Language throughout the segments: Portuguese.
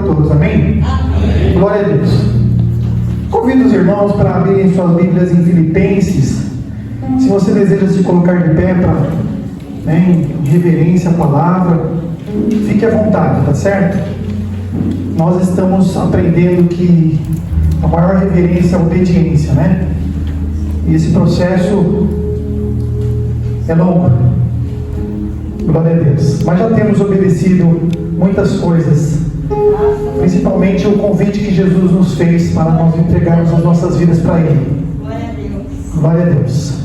todos, amém? Amém. Glória a Deus. Convido os irmãos para abrirem suas Bíblias em Filipenses. Se você deseja se colocar de pé para, em reverência à palavra, fique à vontade, tá certo? Nós estamos aprendendo que a maior reverência é a obediência, né? E esse processo é longo. Glória a Deus. Mas já temos obedecido muitas coisas, principalmente o convite que Jesus nos fez para nós entregarmos as nossas vidas para Ele. Glória a Deus. Glória a Deus.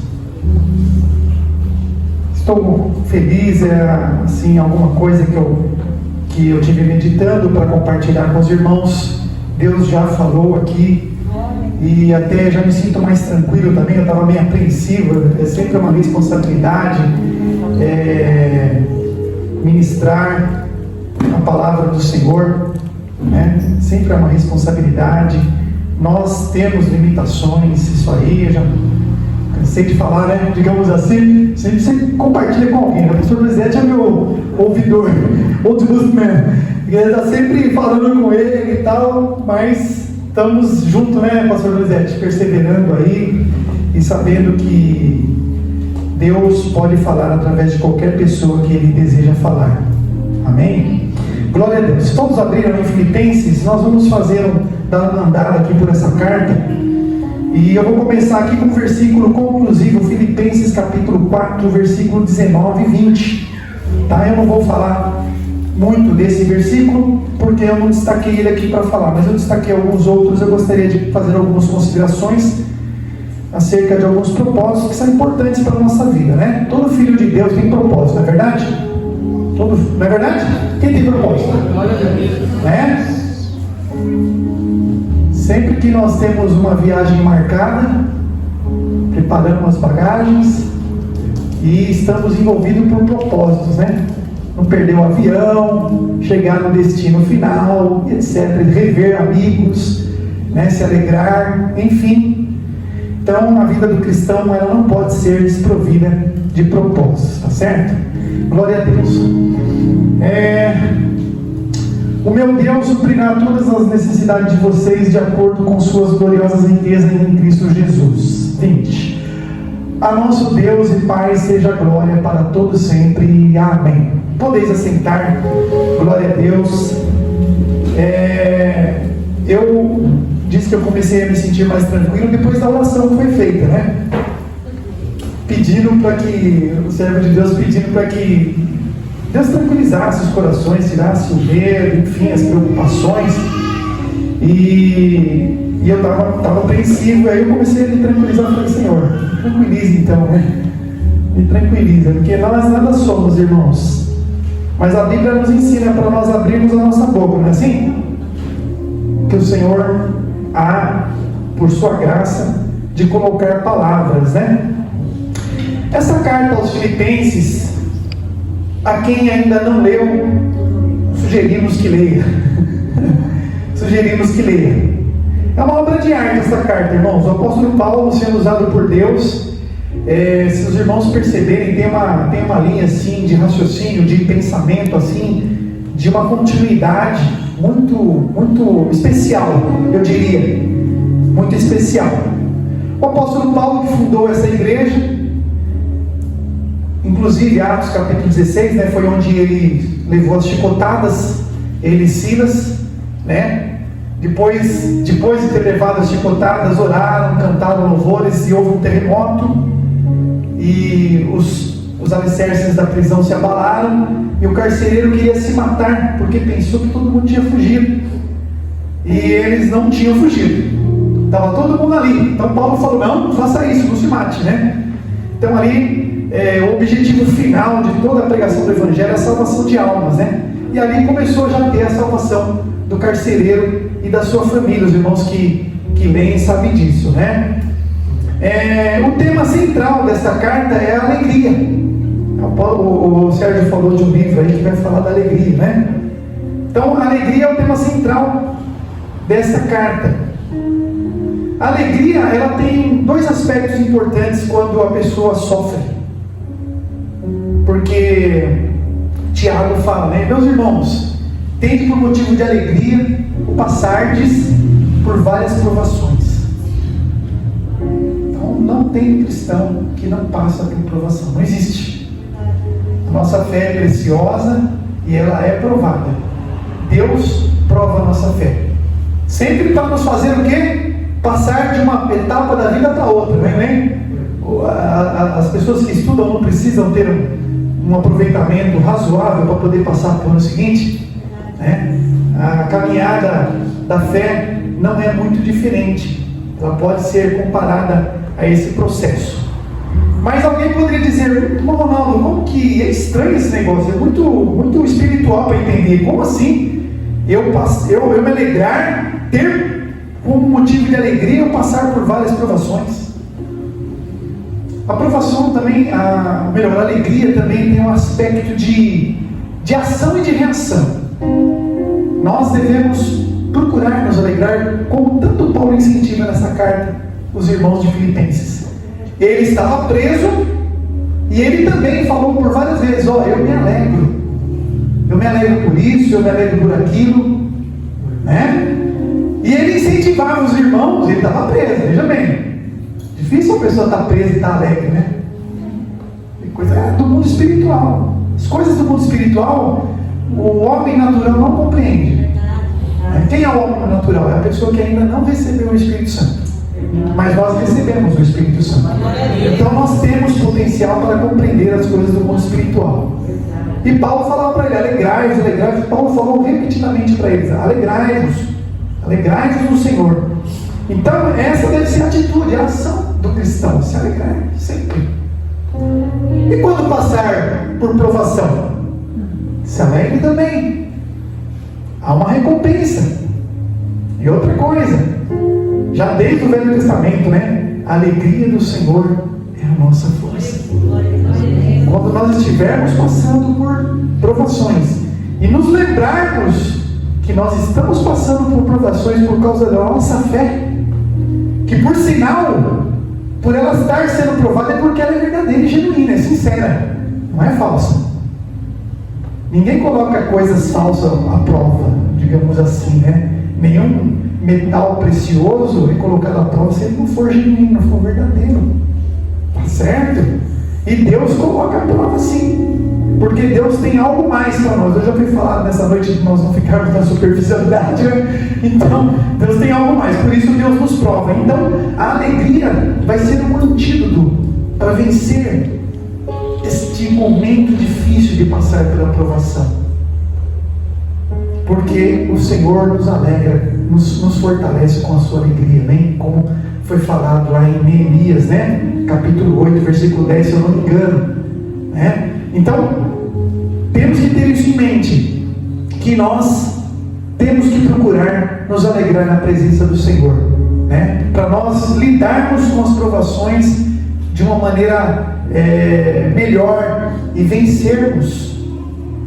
Estou feliz, assim, alguma coisa que eu tive meditando para compartilhar com os irmãos. Deus já falou aqui e até já me sinto mais tranquilo também. Eu estava meio apreensivo, é sempre uma responsabilidade ministrar a palavra do Senhor, né? Sempre é uma responsabilidade. Nós temos limitações, isso aí eu já cansei de falar, né? Digamos assim, sempre você compartilha com alguém, né? O pastor presidente é meu ouvidor, old man, ele está sempre falando com ele e tal, mas estamos juntos, né, pastor presidente, perseverando aí e sabendo que Deus pode falar através de qualquer pessoa que Ele deseja falar. Amém? Glória a Deus. Todos abriram em Filipenses. Nós vamos dar uma andada aqui por essa carta. E eu vou começar aqui com o versículo conclusivo, Filipenses capítulo 4, versículo 19 e 20. Tá? Eu não vou falar muito desse versículo, porque eu não destaquei ele aqui para falar, mas eu destaquei alguns outros. Eu gostaria de fazer algumas considerações acerca de alguns propósitos que são importantes para a nossa vida, né? Todo filho de Deus tem propósito, não é verdade? Não é verdade? Quem tem propósito? Né? Sempre que nós temos uma viagem marcada, preparamos as bagagens e estamos envolvidos por propósitos, né? Não perder o avião, chegar no destino final, etc. Rever amigos, né? Se alegrar, enfim. Então, a vida do cristão, ela não pode ser desprovida de propósitos, tá certo? Glória a Deus. O meu Deus suprirá todas as necessidades de vocês de acordo com suas gloriosas riquezas em Cristo Jesus. 20. A nosso Deus e Pai seja glória para todos sempre. Amém. Podeis assentar. Glória a Deus. Eu disse que eu comecei a me sentir mais tranquilo depois da oração que foi feita, né? Pedindo para que, o servo de Deus pedindo para que Deus tranquilizasse os corações, tirasse o medo, enfim, as preocupações. E eu estava apreensivo, aí eu comecei a me tranquilizar. Eu falei, Senhor, me tranquilize então, né? Me tranquiliza, porque nós nada somos, irmãos. Mas a Bíblia nos ensina para nós abrirmos a nossa boca, não é assim? Que o Senhor há, por sua graça, de colocar palavras, né? Essa carta aos Filipenses, a quem ainda não leu, sugerimos que leia. Sugerimos que leia. É uma obra de arte essa carta, irmãos. O apóstolo Paulo sendo usado por Deus. Se os irmãos perceberem, tem uma linha assim de raciocínio, de pensamento assim, de uma continuidade muito, muito especial, eu diria, muito especial. O apóstolo Paulo, que fundou essa igreja, inclusive Atos capítulo 16, né, foi onde ele levou as chicotadas, ele e Silas, né? Depois de ter levado as chicotadas, oraram, cantaram louvores e houve um terremoto e os alicerces da prisão se abalaram e o carcereiro queria se matar porque pensou que todo mundo tinha fugido e eles não tinham fugido, estava todo mundo ali. Então Paulo falou, não faça isso, não se mate, né? Então ali o objetivo final de toda a pregação do evangelho é a salvação de almas, né? E ali começou já a ter a salvação do carcereiro e da sua família. Os irmãos que leem sabem disso, né? O tema central dessa carta é a alegria. O Sérgio falou de um livro aí que vai falar da alegria, né? Então a alegria é o tema central dessa carta. A alegria, ela tem dois aspectos importantes quando a pessoa sofre, porque Tiago fala, né? Meus irmãos, tende por motivo de alegria o passardes por várias provações. Então não tem cristão que não passa por provação, não existe. A nossa fé é preciosa e ela é provada. Deus prova a nossa fé, sempre para nos fazer o quê? Passar de uma etapa da vida para outra, né? As pessoas que estudam não precisam ter um aproveitamento razoável para poder passar para o ano seguinte, né? A caminhada da fé não é muito diferente, ela pode ser comparada a esse processo. Mas alguém poderia dizer: Ronaldo, como que é estranho esse negócio, é muito espiritual para entender. Como assim? Eu me alegrar, ter como motivo de alegria eu passar por várias provações. A provação também, a alegria também tem um aspecto de ação e de reação. Nós devemos procurar nos alegrar, como tanto Paulo incentiva nessa carta os irmãos de Filipenses. Ele estava preso e ele também falou por várias vezes: eu me alegro por isso, eu me alegro por aquilo, né? E ele incentivava os irmãos. Ele estava preso, veja bem, difícil a pessoa estar presa e estar alegre, né? É coisa do mundo espiritual. As coisas do mundo espiritual o homem natural não compreende. Quem é o homem natural? É a pessoa que ainda não recebeu o Espírito Santo. Mas nós recebemos o Espírito Santo. Então nós temos potencial para compreender as coisas do mundo espiritual. E Paulo falava para ele: alegrai-vos, alegrai-vos. Paulo falou repetidamente para eles: alegrai-vos no Senhor. Então essa deve ser a atitude, a ação do cristão, se alegrar sempre. E quando passar por provação, se alegre também. Há uma recompensa. E outra coisa, já desde o Velho Testamento, né? A alegria do Senhor é a nossa força. Quando nós estivermos passando por provações e nos lembrarmos que nós estamos passando por provações por causa da nossa fé, que por sinal, por ela estar sendo provada, é porque ela é verdadeira e genuína, é sincera, não é falsa. Ninguém coloca coisas falsas à prova, digamos assim, né? Nenhum metal precioso é colocado à prova se ele não for genuíno, não for verdadeiro. Tá certo? E Deus coloca a prova sim, porque Deus tem algo mais para nós. Eu já fui falar nessa noite de nós não ficarmos na superficialidade, né? Então Deus tem algo mais, por isso Deus nos prova. Então a alegria vai ser um antídoto para vencer este momento difícil de passar pela provação, porque o Senhor nos alegra, nos fortalece com a sua alegria, né? Como foi falado lá em Neemias, né? Capítulo 8, versículo 10, se eu não me engano, né? Então temos que ter isso em mente, que nós temos que procurar nos alegrar na presença do Senhor, né? Para nós lidarmos com as provações de uma maneira melhor e vencermos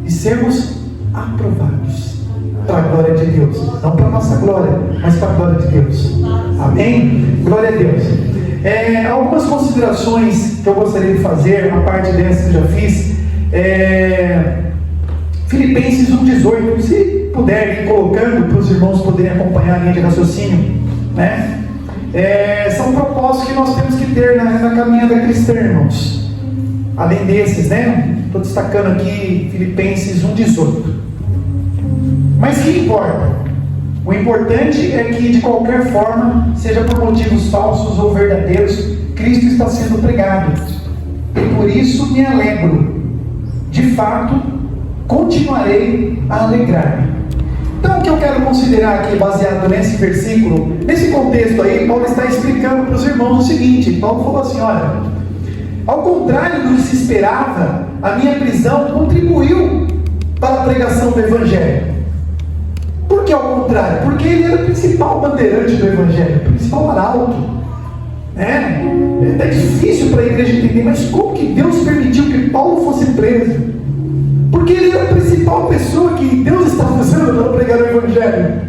e sermos aprovados para a glória de Deus, não para a nossa glória, mas para a glória de Deus. Amém? Glória a Deus. Algumas considerações que eu gostaria de fazer, a parte dessa que eu já fiz. Filipenses 1,18, se puder ir colocando para os irmãos poderem acompanhar a linha de raciocínio, né? São propósitos que nós temos que ter na caminhada cristã, irmãos. Além desses, né? Estou destacando aqui Filipenses 1,18. Mas o que importa? O importante é que, de qualquer forma, seja por motivos falsos ou verdadeiros, Cristo está sendo pregado. E por isso me alegro. De fato, continuarei a alegrar-me. Então, o que eu quero considerar aqui, baseado nesse versículo, nesse contexto aí, Paulo está explicando para os irmãos o seguinte. Paulo falou assim: olha, ao contrário do que se esperava, a minha prisão contribuiu para a pregação do Evangelho. Por que ao contrário? Porque ele era o principal bandeirante do Evangelho, o principal arauto. É difícil para a igreja entender, mas como que Deus permitiu que Paulo fosse preso? Porque ele era a principal pessoa que Deus estava usando para pregar o Evangelho.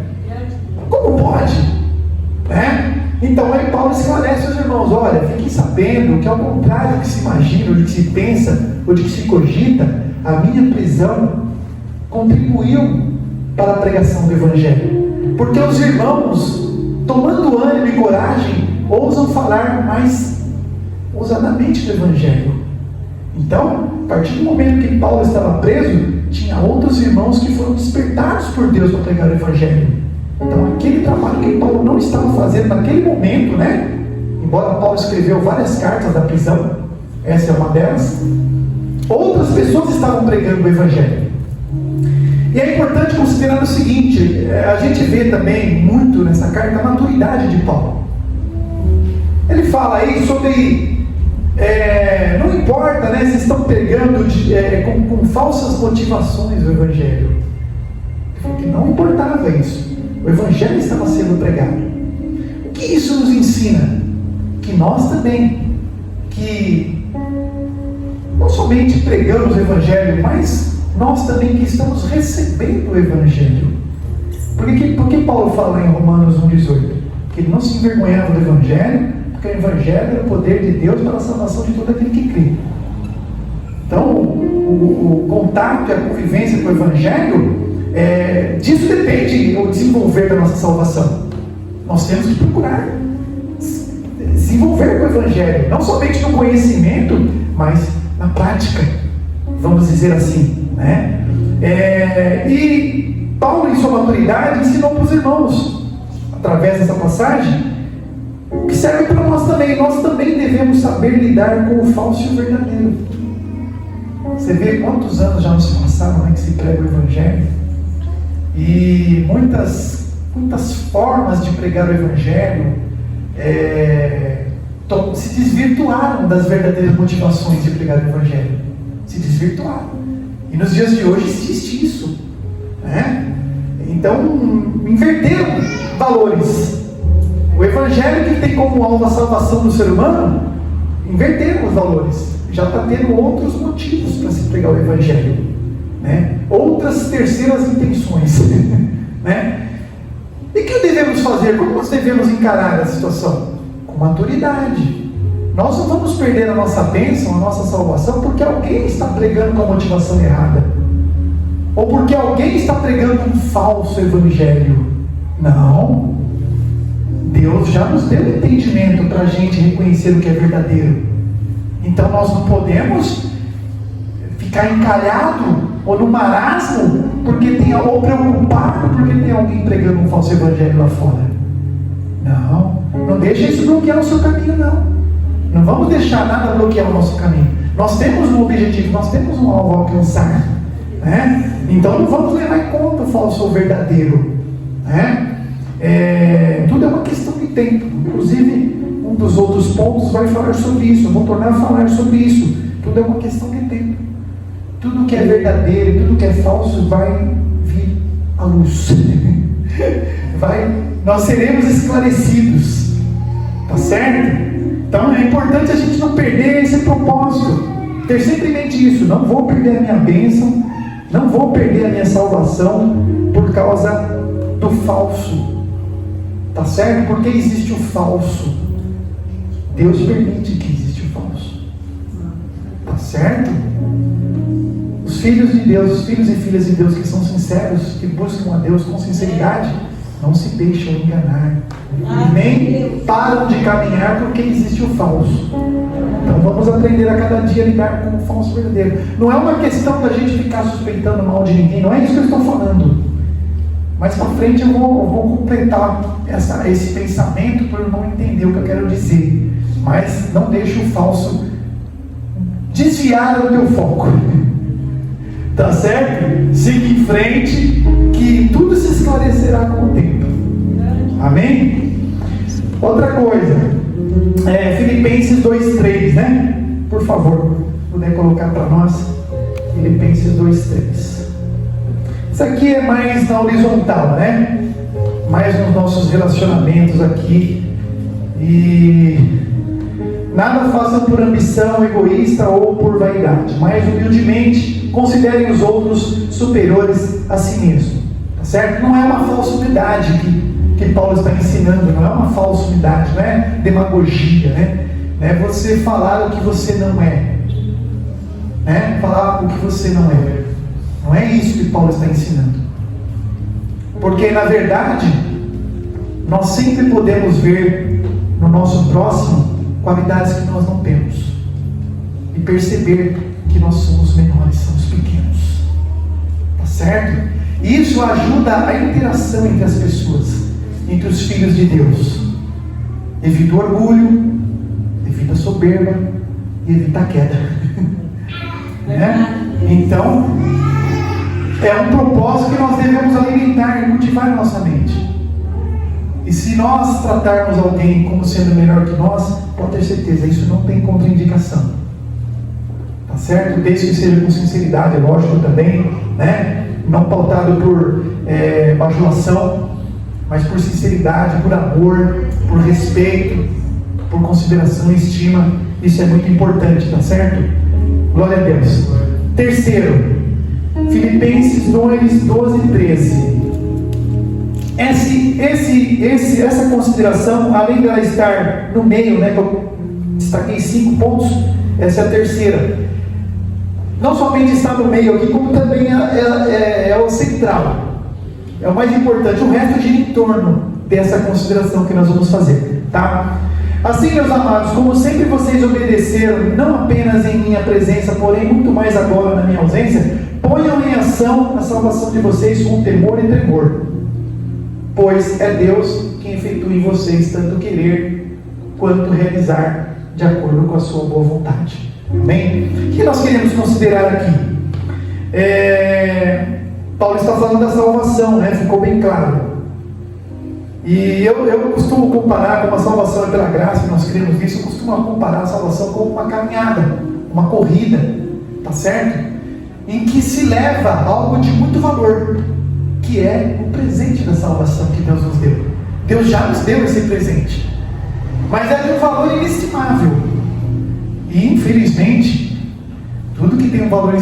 Como pode? Então aí Paulo esclarece aos irmãos: olha, fiquem sabendo que ao contrário do que se imagina, ou do que se pensa, ou do que se cogita, a minha prisão contribuiu para a pregação do Evangelho. Porque os irmãos, tomando ânimo e coragem, ousam falar mais ousadamente do Evangelho. Então, a partir do momento que Paulo estava preso, tinha outros irmãos que foram despertados por Deus para pregar o Evangelho. Então, aquele trabalho que Paulo não estava fazendo naquele momento, né? Embora Paulo escreveu várias cartas da prisão, essa é uma delas, outras pessoas estavam pregando o Evangelho. E é importante considerar o seguinte: a gente vê também muito nessa carta a maturidade de Paulo. Ele fala aí sobre, não importa, né, se estão pregando com falsas motivações o Evangelho. Porque não importava isso. O Evangelho estava sendo pregado. O que isso nos ensina? Que nós também, que não somente pregamos o Evangelho, mas nós também que estamos recebendo o Evangelho. Por que Paulo fala em Romanos 1,18? Que ele não se envergonhava do Evangelho, porque o Evangelho era o poder de Deus para a salvação de todo aquele que crê. Então, o contato e a convivência com o Evangelho, disso depende o desenvolver da nossa salvação. Nós temos que procurar se envolver com o Evangelho, não somente no conhecimento, mas na prática, vamos dizer assim, né? E Paulo, em sua maturidade, ensinou para os irmãos, através dessa passagem, que serve para nós também. Nós também devemos saber lidar com o falso e o verdadeiro. Você vê quantos anos já não se passaram, né, que se prega o Evangelho, e muitas formas de pregar o Evangelho se desvirtuaram das verdadeiras motivações de pregar o Evangelho. Se desvirtuaram. E nos dias de hoje existe isso, né? Então, inverteram valores. O Evangelho, que tem como alvo a salvação do ser humano, inverteram os valores. Já está tendo outros motivos para se pregar o Evangelho, né? Outras terceiras intenções, né? E o que devemos fazer? Como nós devemos encarar a situação? Com maturidade. Nós não vamos perder a nossa bênção, a nossa salvação, porque alguém está pregando com a motivação errada, ou porque alguém está pregando um falso evangelho. Não. Deus já nos deu entendimento para a gente reconhecer o que é verdadeiro. Então nós não podemos ficar encalhado ou no marasmo ou preocupado porque tem alguém pregando um falso evangelho lá fora. Não deixa isso bloquear o seu caminho, não vamos deixar nada bloquear o nosso caminho. Nós temos um objetivo, nós temos um alvo a alcançar, né? Então não vamos levar em conta o falso ou o verdadeiro, né? Tudo é uma questão de tempo. Inclusive, um dos outros pontos vai falar sobre isso. Eu vou tornar a falar sobre isso. Tudo é uma questão de tempo. Tudo que é verdadeiro e tudo que é falso vai vir à luz. Nós seremos esclarecidos. Tá certo? Então é importante a gente não perder esse propósito. Ter sempre em mente isso. Não vou perder a minha bênção, não vou perder a minha salvação por causa do falso. Tá certo? Porque existe o falso. Deus permite que existe o falso. Tá certo? Os filhos de Deus, os filhos e filhas de Deus que são sinceros, que buscam a Deus com sinceridade, não se deixam enganar. Nem param de caminhar porque existe o falso. Então vamos aprender a cada dia a lidar com o falso verdadeiro. Não é uma questão da gente ficar suspeitando mal de ninguém, não é isso que eu estou falando. Mais para frente eu vou completar esse pensamento para eu não entender o que eu quero dizer. Mas não deixe o falso desviar o teu foco. Tá certo? Siga em frente, que tudo se esclarecerá com o tempo. Amém? Outra coisa, Filipenses 2,3, né? Por favor, se puder colocar para nós, Filipenses 2,3. Isso aqui é mais na horizontal, né? Mais nos nossos relacionamentos aqui. E nada façam por ambição egoísta ou por vaidade, mas humildemente considerem os outros superiores a si mesmo. Tá certo? Não é uma falsa humildade que Paulo está ensinando, não é uma falsa humildade, não é demagogia, né? Não é você falar o que você não é, né? Falar o que você não é. Não é isso que Paulo está ensinando. Porque na verdade nós sempre podemos ver no nosso próximo qualidades que nós não temos e perceber que nós somos menores, somos pequenos, tá certo? E isso ajuda a interação entre as pessoas, entre os filhos de Deus. Evita o orgulho, evita a soberba e evita a queda. Né? Então, é um propósito que nós devemos alimentar e cultivar na nossa mente. E se nós tratarmos alguém como sendo melhor que nós, pode ter certeza, isso não tem contraindicação. Tá certo? Desde que seja com sinceridade, é lógico também, né? Não pautado por bajulação, mas por sinceridade, por amor, por respeito, por consideração e estima. Isso é muito importante, tá certo? Glória a Deus. Terceiro, Filipenses 2:12-13. Essa consideração, além de ela estar no meio, né, que eu destaquei 5 pontos, essa é a terceira. Não somente está no meio aqui, como também é o central. É o mais importante. O resto gira em torno dessa consideração que nós vamos fazer, tá? Assim, meus amados, como sempre vocês obedeceram, não apenas em minha presença, porém muito mais agora na minha ausência, ponham em ação a salvação de vocês com temor e tremor, pois é Deus quem efetua em vocês tanto querer quanto realizar de acordo com a sua boa vontade. Amém? O que nós queremos considerar aqui? Paulo está falando da salvação, né? Ficou bem claro. E eu costumo comparar como a salvação é pela graça, nós cremos nisso, eu costumo comparar a salvação com uma caminhada, uma corrida, tá certo? Em que se leva algo de muito valor, que é o presente da salvação que Deus nos deu. Deus já nos deu esse presente, mas é de um valor inestimável. E infelizmente, tudo que tem um valor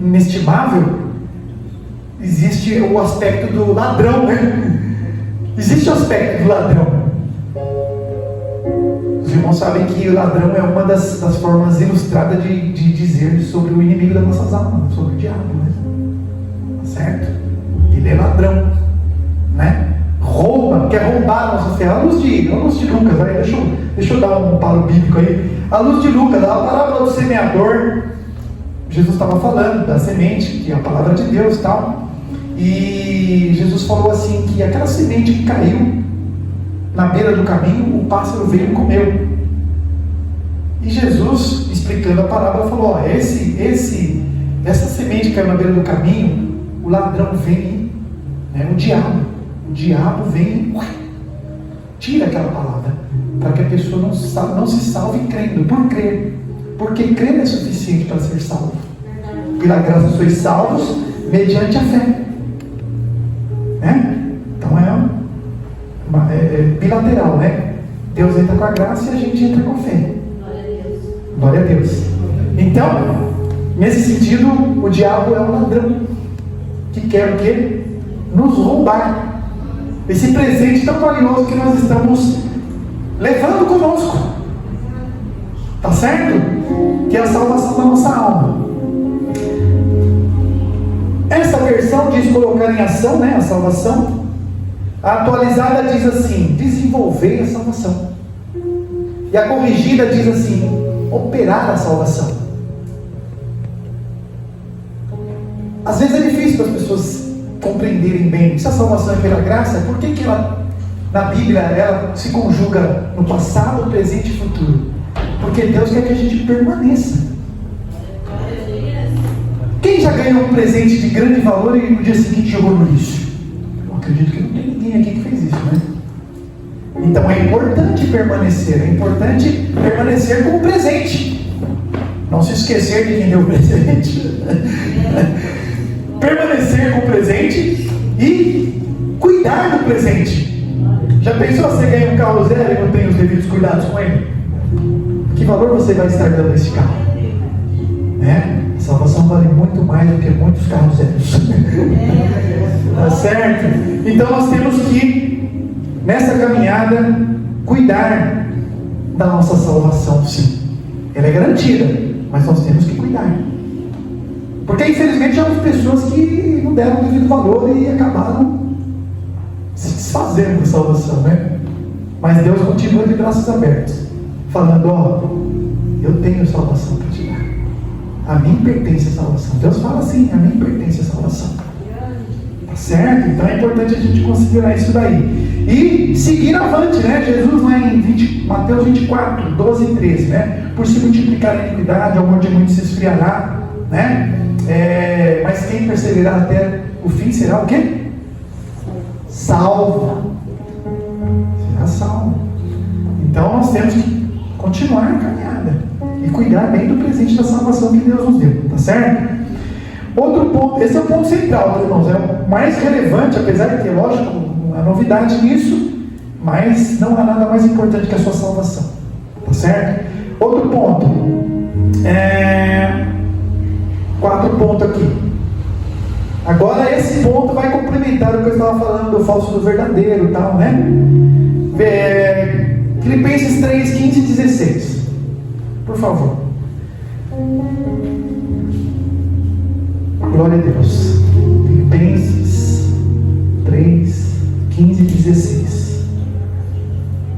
inestimável, existe o aspecto do ladrão, né? Existe o aspecto do ladrão. Os irmãos sabem que o ladrão é uma das formas ilustradas de dizer sobre o inimigo das nossas almas, sobre o diabo, né? Certo? Ele é ladrão, né? Rouba, quer roubar a nossa fé. A luz de Lucas, vai, deixa eu dar um paro bíblico aí. A luz de Lucas, a parábola do semeador. Jesus estava falando da semente, que é a palavra de Deus e tal. E Jesus falou assim, que aquela semente que caiu na beira do caminho, o pássaro veio e comeu. E Jesus, explicando a parábola, falou, ó, essa semente que caiu na beira do caminho, o ladrão vem, né, o diabo vem e tira aquela palavra, para que a pessoa não se salve crendo, por crer, porque crer é suficiente para ser salvo. Pela graça sois salvos, mediante a fé. Né? Então é bilateral, né? Deus entra com a graça e a gente entra com a fé. Glória a Deus. Então, nesse sentido, o diabo é um ladrão que quer o quê? Nos roubar esse presente tão valioso que nós estamos levando conosco, tá certo? Que é a salvação da nossa alma. Essa versão diz colocar em ação, né, a salvação. A atualizada diz assim, desenvolver a salvação. E a corrigida diz assim, operar a salvação. Às vezes é difícil para as pessoas compreenderem bem. Se a salvação é pela graça, por que ela, na Bíblia, ela se conjuga no passado, presente e futuro? Porque Deus quer que a gente permaneça. Quem já ganhou um presente de grande valor e no dia seguinte jogou no lixo? Eu acredito que não tem ninguém aqui que fez isso, né? Então é importante permanecer com o presente. Não se esquecer de quem deu o presente. Permanecer com o presente e cuidar do presente. Já pensou você ganha um carro zero e não tem os devidos cuidados com ele? Que valor você vai estar dando a esse carro? Né? A salvação vale muito mais do que muitos carros zeros. Tá certo? Então nós temos que, nessa caminhada, cuidar da nossa salvação, sim. Ela é garantida, mas nós temos que cuidar. Porque infelizmente já houve pessoas que não deram o devido valor e acabaram se desfazendo da salvação, né? Mas Deus continua de braços abertos, falando: ó, eu tenho salvação para te dar. A mim pertence a salvação. Deus fala assim: a mim pertence a salvação. Tá certo? Então é importante a gente considerar isso daí. E seguir avante, né? Jesus lá em Mateus 24, 12 e 13, né? Por se multiplicar a iniquidade, o amor de muitos se esfriará, né? Mas quem perseverar até o fim será o quê? Salvo. Será salvo. Então nós temos que continuar a caminhada e cuidar bem do presente da salvação que Deus nos deu, tá certo? Outro ponto, esse é o ponto central, irmãos, é o mais relevante, apesar de que, lógico, não há novidade nisso, mas não há nada mais importante que a sua salvação, tá certo? Outro ponto, 4 pontos aqui. Agora esse ponto vai complementar o que eu estava falando do falso do verdadeiro e tal, né? Filipenses 3, 15 e 16. Por favor. Glória a Deus. Filipenses 3, 15 e 16.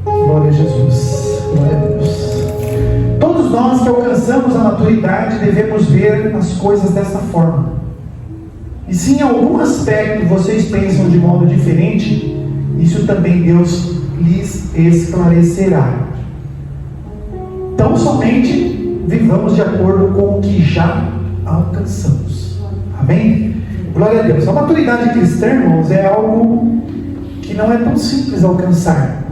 Glória a Jesus. Glória a Deus. Todos nós que alcançamos a maturidade devemos ver as coisas dessa forma. E se em algum aspecto vocês pensam de modo diferente, isso também Deus lhes esclarecerá. Então somente vivamos de acordo com o que já alcançamos. Amém? Glória a Deus. A maturidade cristã, irmãos, é algo que não é tão simples alcançar.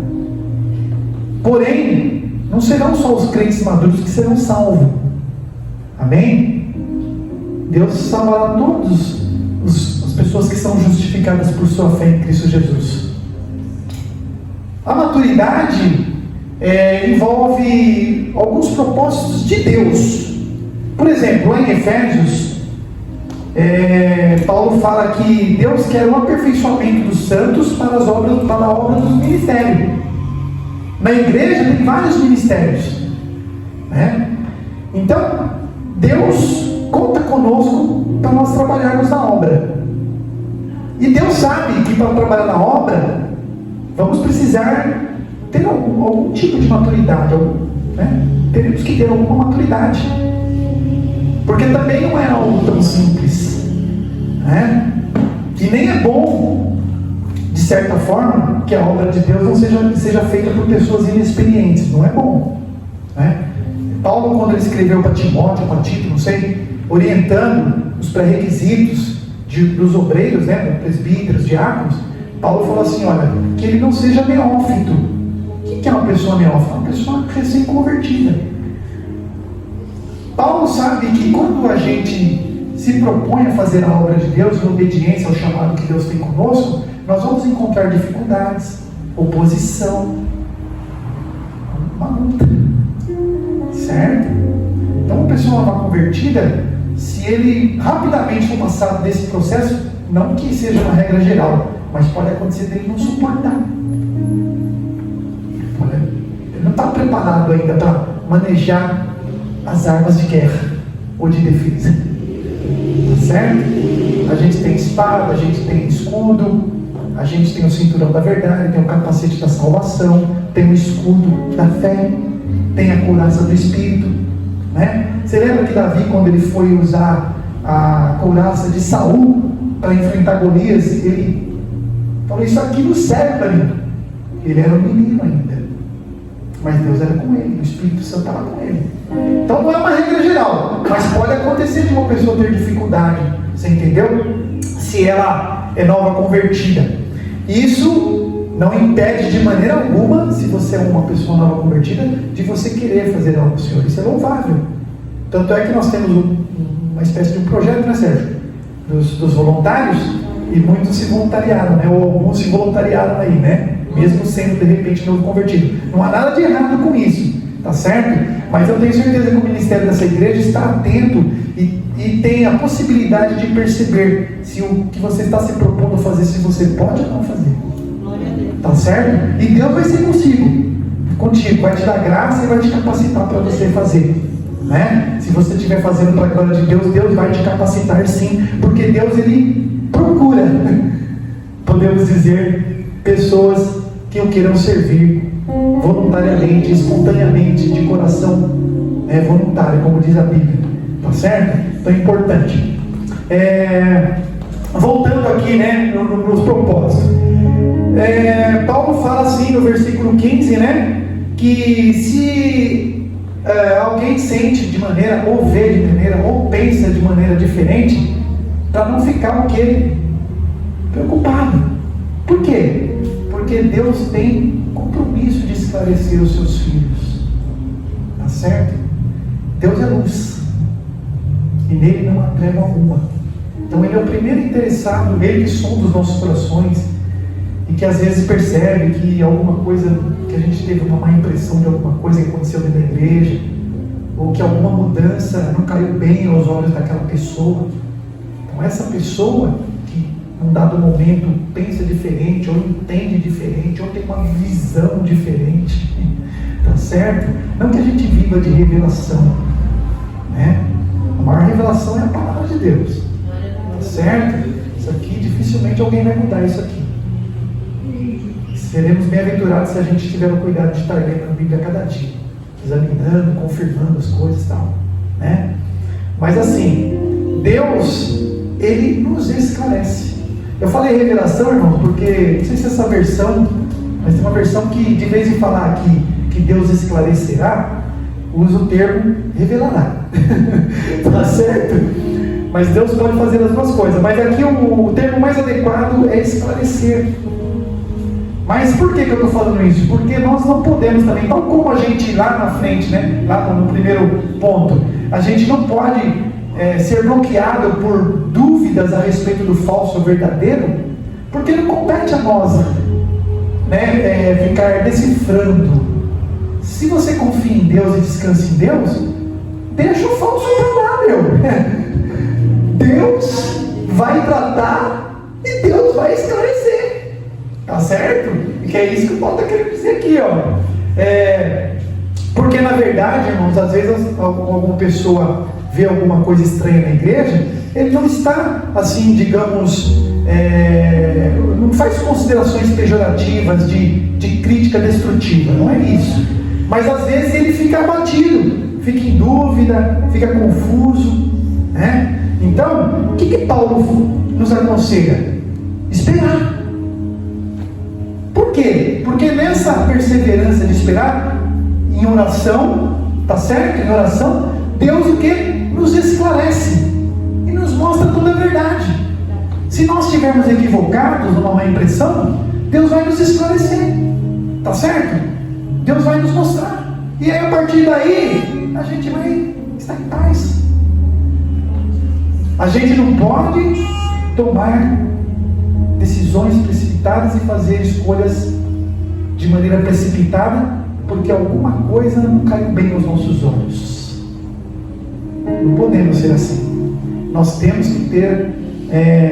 Porém, não serão só os crentes maduros que serão salvos. Amém? Deus salvará todas as pessoas que são justificadas por sua fé em Cristo Jesus. A maturidade envolve alguns propósitos de Deus. Por exemplo, lá em Efésios, Paulo fala que Deus quer o aperfeiçoamento dos santos para a obra do ministério. Na igreja tem vários ministérios, né? Então Deus conta conosco para nós trabalharmos na obra. E Deus sabe que para trabalhar na obra vamos precisar ter algum tipo de maturidade, né? Teremos que ter alguma maturidade, porque também não é algo tão simples, né? E nem é bom, de certa forma, que a obra de Deus não seja feita por pessoas inexperientes. Não é bom, né? Paulo, quando ele escreveu para Timóteo, para Tito, não sei, orientando os pré-requisitos dos obreiros, né, presbíteros, diáconos, Paulo falou assim: olha, que ele não seja neófito. O que é uma pessoa neófita? Uma pessoa recém-convertida. Paulo sabe que quando a gente se propõe a fazer a obra de Deus em obediência ao chamado que Deus tem conosco, nós vamos encontrar dificuldades, oposição, uma luta, certo? Então, uma pessoa nova convertida, se ele rapidamente for passado desse processo, não que seja uma regra geral, mas pode acontecer dele não suportar. Ele não está preparado ainda para manejar as armas de guerra ou de defesa. Tá certo? A gente tem espada, a gente tem escudo, a gente tem o cinturão da verdade, tem o capacete da salvação, tem o escudo da fé, tem a couraça do Espírito, né? Você lembra que Davi, quando ele foi usar a couraça de Saul para enfrentar Golias, ele falou: isso aqui não serve para mim. Ele era um menino ainda, mas Deus era com ele, o Espírito Santo estava com ele. Então não é uma regra geral, mas pode acontecer de uma pessoa ter dificuldade, você entendeu? Se ela é nova convertida. Isso não impede de maneira alguma, se você é uma pessoa nova convertida, de você querer fazer algo do Senhor. Isso é louvável. Tanto é que nós temos uma espécie de um projeto, né, Sérgio? Dos voluntários, e muitos se voluntariaram, né? Ou alguns se voluntariaram aí, né? Mesmo sendo de repente novo convertido. Não há nada de errado com isso, tá certo? Mas eu tenho certeza que o ministério dessa igreja está atento e tem a possibilidade de perceber se o que você está se propondo a fazer, se você pode ou não fazer. Tá certo? E Deus vai ser contigo, vai te dar graça e vai te capacitar para você fazer. né? Se você estiver fazendo para a glória de Deus, Deus vai te capacitar sim, porque Deus, Ele procura, podemos dizer, pessoas que o queiram servir voluntariamente, espontaneamente, de coração voluntário, como diz a Bíblia, tá certo? Então é importante. Voltando aqui, né, nos propósitos, Paulo fala assim no versículo 15, né, que se alguém sente de maneira, ou vê de maneira, ou pensa de maneira diferente, para não ficar o quê? Preocupado. Por quê? Porque Deus tem compromisso de esclarecer os seus filhos, tá certo? Deus é luz, e nele não há treva alguma. Então Ele é o primeiro interessado, Ele que sonda os nossos corações, e que às vezes percebe que alguma coisa, que a gente teve uma má impressão de alguma coisa que aconteceu dentro da igreja, ou que alguma mudança não caiu bem aos olhos daquela pessoa. Então essa pessoa que num dado momento pensa diferente, ou entende diferente, ou tem uma visão diferente, tá certo? Não que a gente viva de revelação, né? A maior revelação é a palavra de Deus, tá certo? Isso aqui, dificilmente alguém vai mudar isso aqui. Seremos bem-aventurados se a gente tiver o cuidado de estar lendo a Bíblia a cada dia, examinando, confirmando as coisas e tal, né? Mas assim, Deus, Ele nos esclarece. Eu falei revelação, irmãos, porque não sei se essa versão, mas tem uma versão que, de vez em falar aqui que Deus esclarecerá, usa o termo revelará. Tá certo? Mas Deus pode fazer as duas coisas. Mas aqui o termo mais adequado é esclarecer. Mas por que eu estou falando isso? Porque nós não podemos também, tal como a gente lá na frente, né, lá no primeiro ponto, a gente não pode ser bloqueado por dúvidas a respeito do falso ou verdadeiro, porque não compete a nós, né, ficar decifrando. Se você confia em Deus e descansa em Deus, deixa o falso para lá, meu. Deus vai tratar e Deus vai esclarecer. Tá certo? Que é isso que o Paulo está querendo dizer aqui, ó. Porque na verdade, irmãos, às vezes alguma pessoa vê alguma coisa estranha na igreja, ele não está assim, digamos, não faz considerações pejorativas de crítica destrutiva, não é isso. Mas às vezes ele fica abatido, fica em dúvida, fica confuso, né? Então, o que Paulo nos aconselha? Esperar. Por quê? Porque nessa perseverança de esperar, em oração, tá certo? Em oração, Deus o quê? Nos esclarece e nos mostra toda a verdade. Se nós estivermos equivocados numa má impressão, Deus vai nos esclarecer, tá certo? Deus vai nos mostrar, e aí a partir daí a gente vai estar em paz. A gente não pode tomar decisões precipitadas e fazer escolhas de maneira precipitada, porque alguma coisa não caiu bem aos nossos olhos. Não podemos ser assim. Nós temos que ter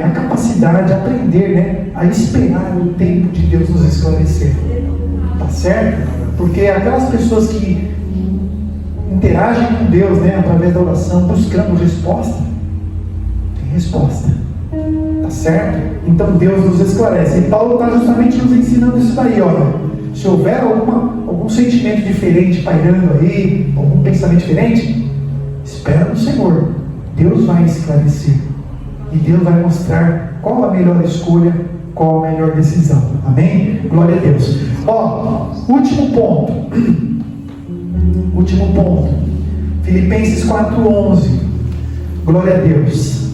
a capacidade de aprender, né, a esperar o tempo de Deus nos esclarecer. Tá certo? Porque aquelas pessoas que interagem com Deus, né, através da oração, buscando resposta, tem resposta. Tá certo? Então Deus nos esclarece. E Paulo está justamente nos ensinando isso daí, olha. Se houver algum sentimento diferente pairando aí, algum pensamento diferente, espera no Senhor. Deus vai esclarecer. E Deus vai mostrar qual a melhor escolha, qual a melhor decisão. Amém? Glória a Deus. Ó, último ponto. Último ponto. Filipenses 4:11. Glória a Deus.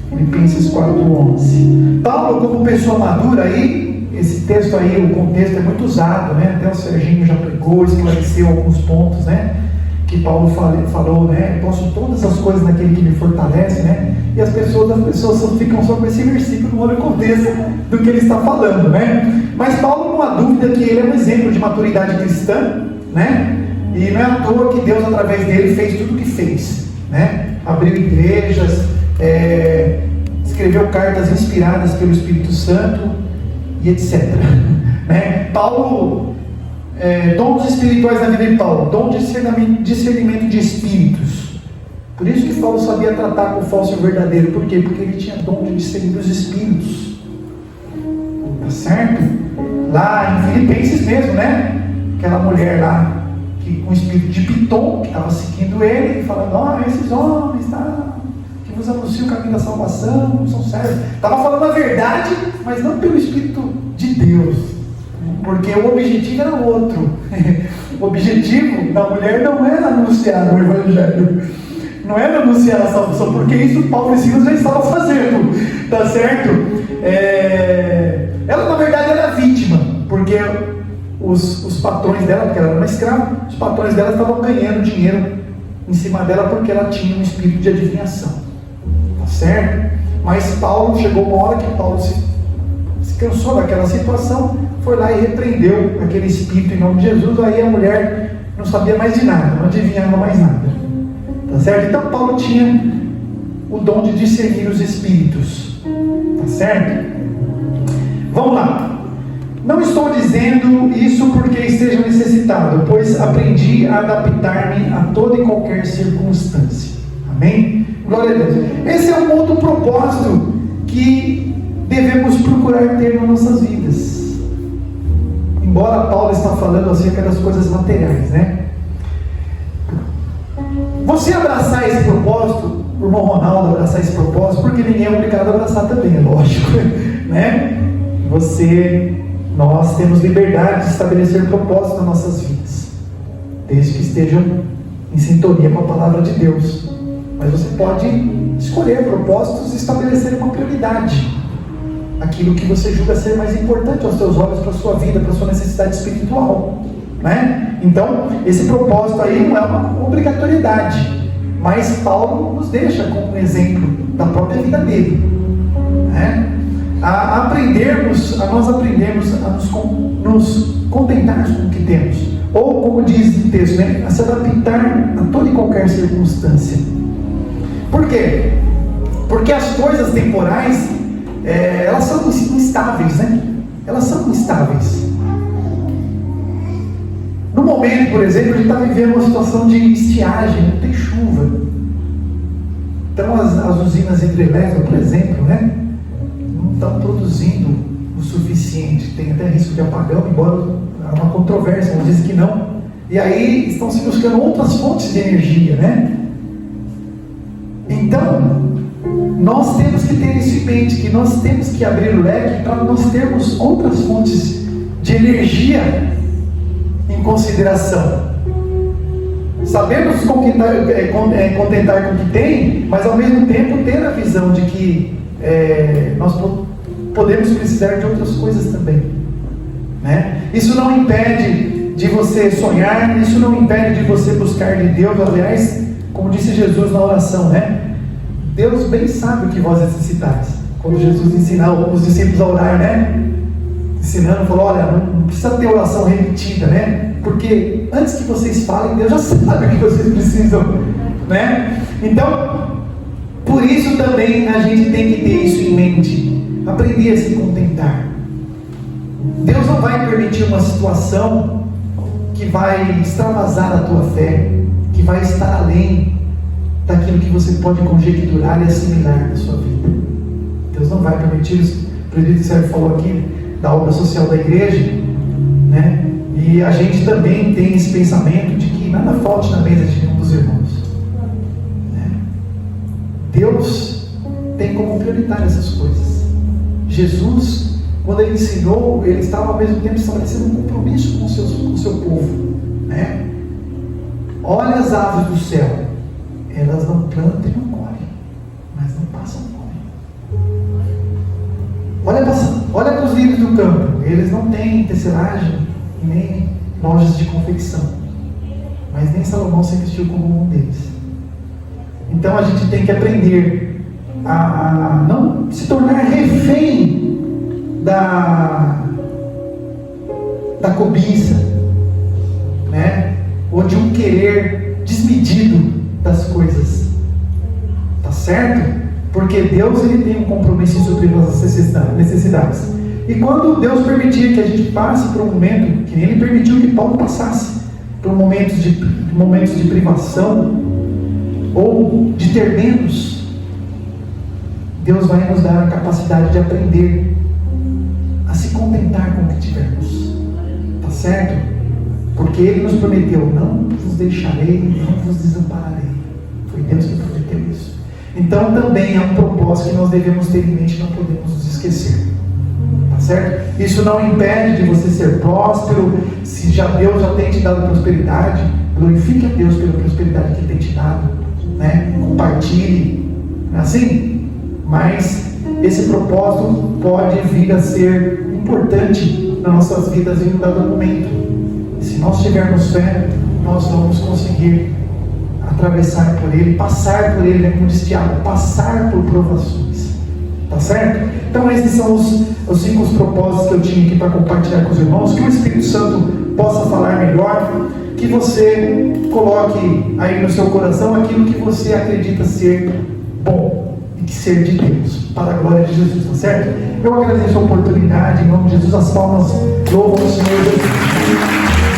Filipenses 4:11. Paulo, como pessoa madura aí, esse texto aí, o contexto é muito usado, né? Até o Serginho já pregou, esclareceu alguns pontos, né? Que Paulo falou, né? Posso todas as coisas naquele que me fortalece, né? E as pessoas só ficam só com esse versículo, não olham o contexto do que ele está falando, né? Mas Paulo, não há dúvida que ele é um exemplo de maturidade cristã, né? E não é à toa que Deus, através dele, fez tudo o que fez, né? Abriu igrejas, escreveu cartas inspiradas pelo Espírito Santo e etc. Né? Paulo dons espirituais na vida de Paulo, dom de discernimento de espíritos. Por isso que Paulo sabia tratar com o falso e o verdadeiro. Por quê? Porque ele tinha dom de discernir os espíritos. Tá certo? Lá em Filipenses mesmo, né? Aquela mulher lá, que, com o espírito de Piton, que estava seguindo ele, falando, esses homens, tá, que vos anunciam o caminho da salvação, não são sérios. Estava falando a verdade, mas não pelo Espírito de Deus. Porque o objetivo era outro. O objetivo da mulher não era anunciar o Evangelho. Não era anunciar a salvação, porque isso Paulo e Silas já estavam fazendo. Tá certo? Ela na verdade era vítima, porque os patrões dela, porque ela era uma escrava, os patrões dela estavam ganhando dinheiro em cima dela porque ela tinha um espírito de adivinhação. Tá certo? Mas Paulo, chegou uma hora que Paulo se cansou daquela situação, foi lá e repreendeu aquele espírito em nome de Jesus. Aí a mulher não sabia mais de nada, não adivinhava mais nada. Tá certo? Então Paulo tinha o dom de discernir os espíritos. Tá certo? Vamos lá. Não estou dizendo isso porque esteja necessitado, pois aprendi a adaptar-me a toda e qualquer circunstância. Amém? Glória a Deus. Esse é um outro propósito que devemos procurar ter nas nossas vidas. Embora Paulo está falando acerca das coisas materiais, né? Você abraçar esse propósito, o irmão Ronaldo abraçar esse propósito, porque ninguém é obrigado a abraçar também, é lógico, né? Nós temos liberdade de estabelecer propósitos nas nossas vidas, desde que estejam em sintonia com a palavra de Deus. Mas você pode escolher propósitos e estabelecer uma prioridade, aquilo que você julga ser mais importante aos seus olhos, para a sua vida, para a sua necessidade espiritual, né? Então, esse propósito aí não é uma obrigatoriedade, mas Paulo nos deixa como um exemplo da própria vida dele, né? Nós aprendemos a nos contentarmos com o que temos, ou como diz o texto, né? A se adaptar a toda e qualquer circunstância. Por quê? Porque as coisas temporais, elas são instáveis, né? Elas são instáveis. No momento, por exemplo, a gente está vivendo uma situação de estiagem, não tem chuva. Então as usinas hidrelétricas, por exemplo, né, não estão produzindo o suficiente. Tem até risco de apagão, embora há uma controvérsia, uns dizem que não. E aí estão se buscando outras fontes de energia, né? Então, nós temos que ter isso em mente, que nós temos que abrir o leque para nós termos outras fontes de energia em consideração. Sabemos contentar com o que tem, mas ao mesmo tempo ter a visão de que nós podemos precisar de outras coisas também, né? Isso não impede de você sonhar, isso não impede de você buscar de Deus. Aliás, como disse Jesus na oração, né? Deus bem sabe o que vós necessitais. Quando Jesus ensinou os discípulos a orar, né? Ensinando, falou, olha, não precisa ter oração repetida, né? Porque antes que vocês falem, Deus já sabe o que vocês precisam, né? Então, por isso também a gente tem que ter isso em mente, aprender a se contentar. Deus não vai permitir uma situação que vai extravasar a tua fé, que vai estar além daquilo que você pode conjecturar e assimilar na sua vida. Deus não vai permitir isso. O presbítero Sérgio falou aqui da obra social da igreja, né? E a gente também tem esse pensamento de que nada falte na mesa de nenhum dos irmãos, né? Deus tem como prioritário essas coisas. Jesus, quando ele ensinou, ele estava ao mesmo tempo estabelecendo um compromisso com o seu povo, né? Olha as aves do céu, elas não plantam e não colhem, mas não passam fome. Olha para os lírios do campo, eles não têm tecelagem e nem lojas de confecção, mas nem Salomão se vestiu como um deles. Então a gente tem que aprender a não se tornar refém da cobiça, né? Ou de um querer desmedido das coisas, tá certo? Porque Deus, ele tem um compromisso em suprir nossas necessidades. E quando Deus permitia que a gente passe por um momento, que nem Ele permitiu que Paulo passasse por momentos de privação, ou de ter menos, Deus vai nos dar a capacidade de aprender a se contentar com o que tivermos. Tá certo? Porque Ele nos prometeu: não vos deixarei, não vos desampararei. Foi Deus que prometeu isso. Então também é um propósito que nós devemos ter em mente, não podemos nos esquecer. Tá certo? Isso não impede de você ser próspero. Se Deus já tem te dado prosperidade, glorifique a Deus pela prosperidade que Ele tem te dado, né? Compartilhe, não é assim? Mas esse propósito pode vir a ser importante nas nossas vidas em um dado momento. Se nós tivermos fé, nós vamos conseguir atravessar por ele, passar por ele, né? Como diz Tiago, passar por provações. Tá certo? Então esses são os 5 propósitos que eu tinha aqui para compartilhar com os irmãos. Que o Espírito Santo possa falar melhor, que você coloque aí no seu coração aquilo que você acredita ser bom e que ser de Deus, para a glória de Jesus, tá certo? Eu agradeço a oportunidade, em nome de Jesus, as palmas louvam o Senhor Jesus.